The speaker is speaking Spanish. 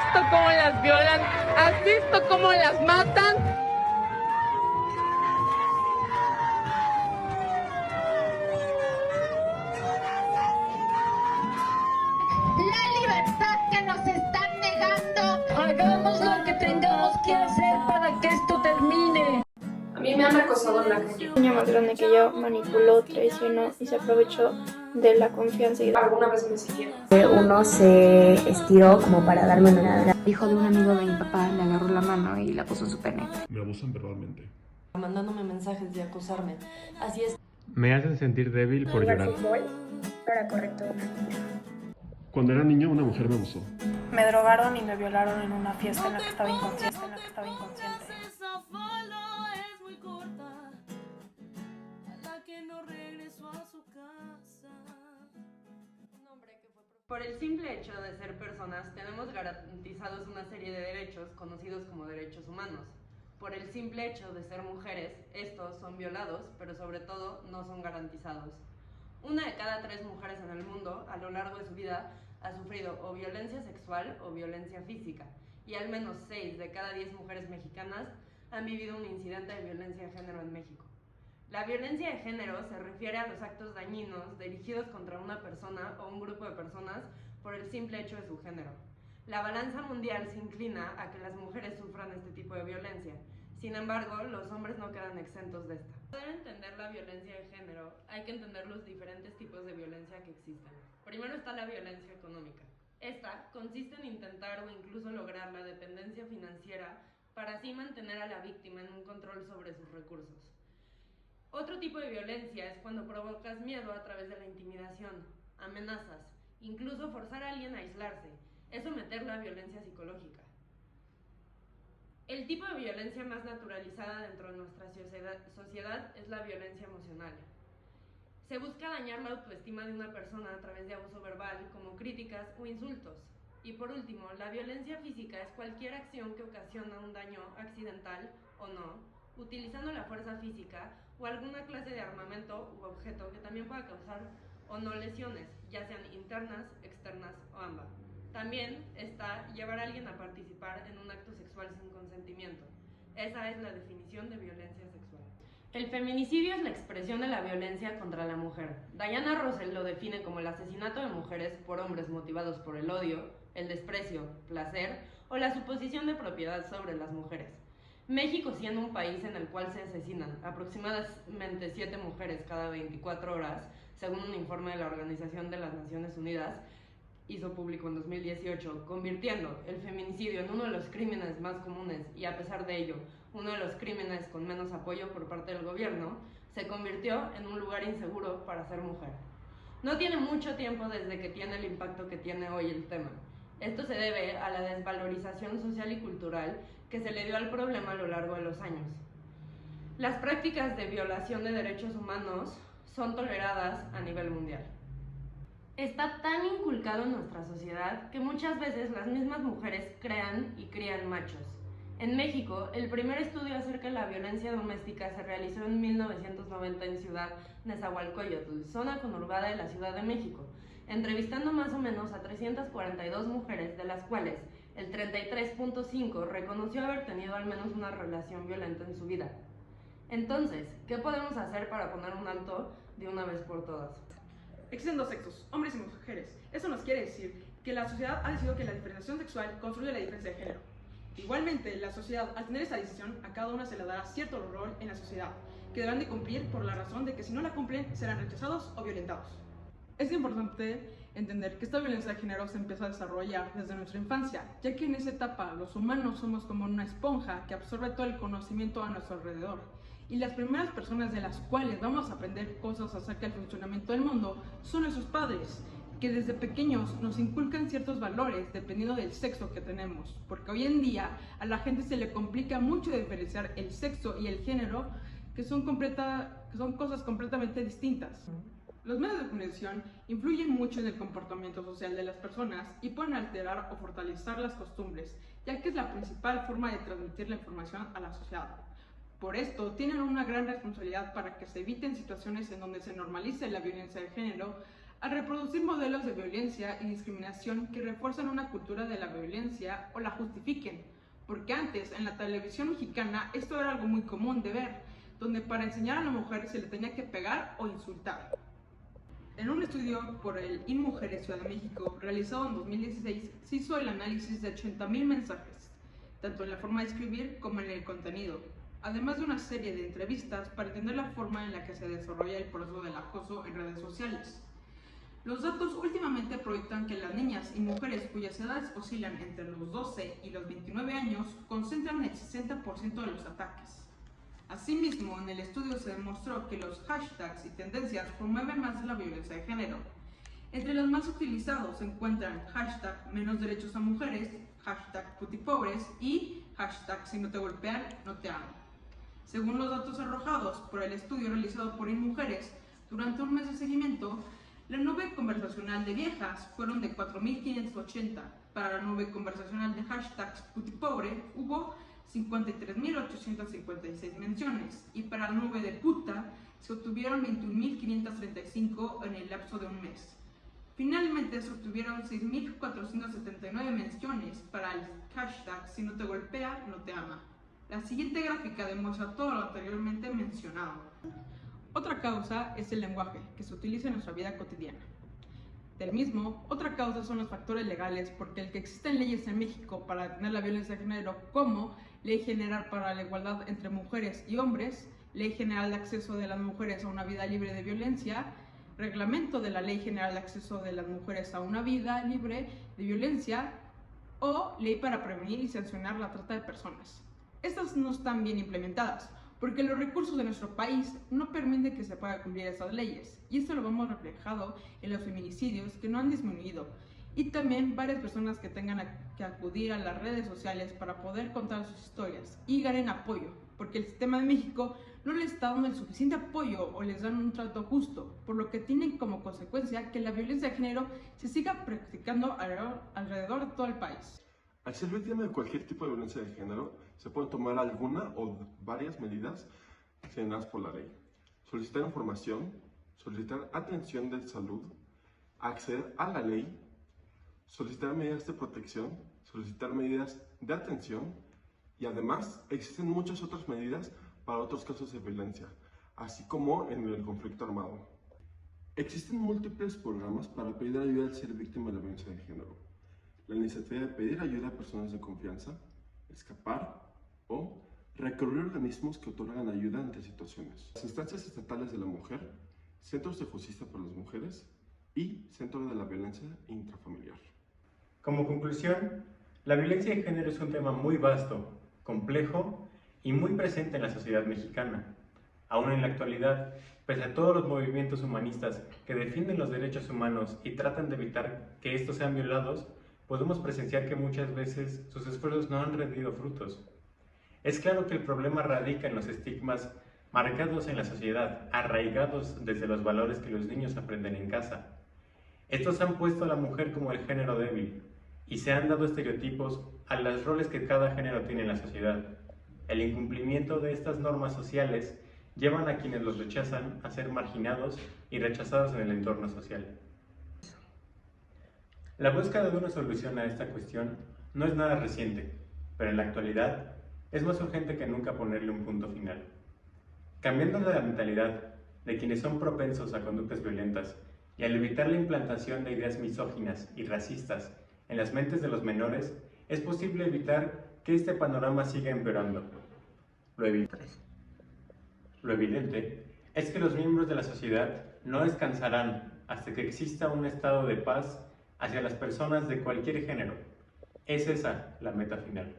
visto cómo las violan? ¿Has visto cómo las matan? La libertad que nos están negando. Hagamos lo que tengamos que hacer para que esto termine. A mí me han acosado en la calle. Un niño más grande que yo manipuló, traicionó y se aprovechó de la confianza y de... Alguna vez me siguieron. Uno se estiró como para darme una nalga. Hijo de un amigo de mi papá le agarró la mano y la puso en su pene. Me abusan verbalmente. Mandándome mensajes de acosarme. Así es. Me hacen sentir débil por llorar. Para correcto. Cuando era niño, una mujer me abusó. Me drogaron y me violaron en una fiesta en la que estaba inconsciente. Por el simple hecho de ser personas, tenemos garantizados una serie de derechos conocidos como derechos humanos. Por el simple hecho de ser mujeres, estos son violados, pero sobre todo no son garantizados. 1 de cada 3 mujeres en el mundo, a lo largo de su vida, ha sufrido o violencia sexual o violencia física, y al menos 6 de cada 10 mujeres mexicanas han vivido un incidente de violencia de género en México. La violencia de género se refiere a los actos dañinos dirigidos contra una persona o un grupo de personas por el simple hecho de su género. La balanza mundial se inclina a que las mujeres sufran este tipo de violencia. Sin embargo, los hombres no quedan exentos de esta. Para poder entender la violencia de género, hay que entender los diferentes tipos de violencia que existen. Primero está la violencia económica. Esta consiste en intentar o incluso lograr la dependencia financiera para así mantener a la víctima en un control sobre sus recursos. Otro tipo de violencia es cuando provocas miedo a través de la intimidación, amenazas, incluso forzar a alguien a aislarse, es someterla a violencia psicológica. El tipo de violencia más naturalizada dentro de nuestra sociedad es la violencia emocional. Se busca dañar la autoestima de una persona a través de abuso verbal, como críticas o insultos. Y por último, la violencia física es cualquier acción que ocasiona un daño accidental o no, utilizando la fuerza física o alguna clase de armamento u objeto que también pueda causar o no lesiones, ya sean internas, externas o ambas. También está llevar a alguien a participar en un acto sexual sin consentimiento. Esa es la definición de violencia sexual. El feminicidio es la expresión de la violencia contra la mujer. Diana Russell lo define como el asesinato de mujeres por hombres motivados por el odio, el desprecio, placer o la suposición de propiedad sobre las mujeres. México, siendo un país en el cual se asesinan aproximadamente 7 mujeres cada 24 horas, según un informe de la Organización de las Naciones Unidas, hizo público en 2018, convirtiendo el feminicidio en uno de los crímenes más comunes y, a pesar de ello, uno de los crímenes con menos apoyo por parte del gobierno, se convirtió en un lugar inseguro para ser mujer. No tiene mucho tiempo desde que tiene el impacto que tiene hoy el tema. Esto se debe a la desvalorización social y cultural que se le dio al problema a lo largo de los años. Las prácticas de violación de derechos humanos son toleradas a nivel mundial. Está tan inculcado en nuestra sociedad que muchas veces las mismas mujeres crean y crían machos. En México, el primer estudio acerca de la violencia doméstica se realizó en 1990 en Ciudad Nezahualcóyotl, zona conurbada de la Ciudad de México, entrevistando más o menos a 342 mujeres, de las cuales el 33.5% reconoció haber tenido al menos una relación violenta en su vida. Entonces, ¿qué podemos hacer para poner un alto de una vez por todas? Existen 2 sexos, hombres y mujeres. Eso nos quiere decir que la sociedad ha decidido que la diferenciación sexual construye la diferencia de género. Igualmente, la sociedad, al tener esa decisión, a cada una se le dará cierto rol en la sociedad, que deberán de cumplir por la razón de que si no la cumplen, serán rechazados o violentados. Es importante entender que esta violencia de género se empieza a desarrollar desde nuestra infancia, ya que en esa etapa los humanos somos como una esponja que absorbe todo el conocimiento a nuestro alrededor. Y las primeras personas de las cuales vamos a aprender cosas acerca del funcionamiento del mundo son nuestros padres, que desde pequeños nos inculcan ciertos valores dependiendo del sexo que tenemos, porque hoy en día a la gente se le complica mucho diferenciar el sexo y el género, que son cosas completamente distintas. Los medios de comunicación influyen mucho en el comportamiento social de las personas y pueden alterar o fortalecer las costumbres, ya que es la principal forma de transmitir la información a la sociedad. Por esto, tienen una gran responsabilidad para que se eviten situaciones en donde se normalice la violencia de género, al reproducir modelos de violencia y discriminación que refuerzan una cultura de la violencia o la justifiquen, porque antes en la televisión mexicana esto era algo muy común de ver, donde para enseñar a la mujer se le tenía que pegar o insultar. En un estudio por el InMujeres Ciudad de México, realizado en 2016, se hizo el análisis de 80,000 mensajes, tanto en la forma de escribir como en el contenido, además de una serie de entrevistas para entender la forma en la que se desarrolla el proceso del acoso en redes sociales. Los datos últimamente proyectan que las niñas y mujeres cuyas edades oscilan entre los 12 y los 29 años concentran el 60% de los ataques. Asimismo, en el estudio se demostró que los hashtags y tendencias promueven más la violencia de género. Entre los más utilizados se encuentran hashtag menos derechos a mujeres, hashtag putipobres y hashtag si no te golpean, no te amo. Según los datos arrojados por el estudio realizado por InMujeres, durante un mes de seguimiento, la nube conversacional de viejas fueron de 4,580. Para la nube conversacional de hashtags putipobre hubo 53,856 menciones y para la nube de puta se obtuvieron 21,535 en el lapso de un mes. Finalmente se obtuvieron 6,479 menciones para el hashtag si no te golpea, no te ama. La siguiente gráfica demuestra todo lo anteriormente mencionado. Otra causa es el lenguaje que se utiliza en nuestra vida cotidiana. Del mismo, otra causa son los factores legales, porque el que existen leyes en México para detener la violencia de género, como Ley General para la Igualdad entre Mujeres y Hombres, Ley General de Acceso de las Mujeres a una Vida Libre de Violencia, Reglamento de la Ley General de Acceso de las Mujeres a una Vida Libre de Violencia o Ley para Prevenir y Sancionar la Trata de Personas. Estas no están bien implementadas, porque los recursos de nuestro país no permiten que se pueda cumplir esas leyes, y esto lo vemos reflejado en los feminicidios que no han disminuido, y también varias personas que tengan que acudir a las redes sociales para poder contar sus historias y ganen apoyo, porque el sistema de México no les está dando el suficiente apoyo o les dan un trato justo, por lo que tienen como consecuencia que la violencia de género se siga practicando alrededor de todo el país. Al ser víctima de cualquier tipo de violencia de género, se pueden tomar alguna o varias medidas señaladas por la ley. Solicitar información, solicitar atención de salud, acceder a la ley, solicitar medidas de protección, solicitar medidas de atención y además existen muchas otras medidas para otros casos de violencia, así como en el conflicto armado. Existen múltiples programas para pedir ayuda al ser víctima de la violencia de género. La iniciativa de pedir ayuda a personas de confianza, escapar o recurrir a organismos que otorgan ayuda ante situaciones. Las instancias estatales de la mujer, centros de justicia para las mujeres y centro de la violencia intrafamiliar. Como conclusión, la violencia de género es un tema muy vasto, complejo y muy presente en la sociedad mexicana. Aún en la actualidad, pese a todos los movimientos humanistas que defienden los derechos humanos y tratan de evitar que estos sean violados, podemos presenciar que muchas veces sus esfuerzos no han rendido frutos. Es claro que el problema radica en los estigmas marcados en la sociedad, arraigados desde los valores que los niños aprenden en casa. Estos han puesto a la mujer como el género débil y se han dado estereotipos a los roles que cada género tiene en la sociedad. El incumplimiento de estas normas sociales llevan a quienes los rechazan a ser marginados y rechazados en el entorno social. La búsqueda de una solución a esta cuestión no es nada reciente, pero en la actualidad es más urgente que nunca ponerle un punto final. Cambiando la mentalidad de quienes son propensos a conductas violentas y al evitar la implantación de ideas misóginas y racistas en las mentes de los menores, es posible evitar que este panorama siga empeorando. Lo evidente es que los miembros de la sociedad no descansarán hasta que exista un estado de paz hacia las personas de cualquier género. Es esa la meta final.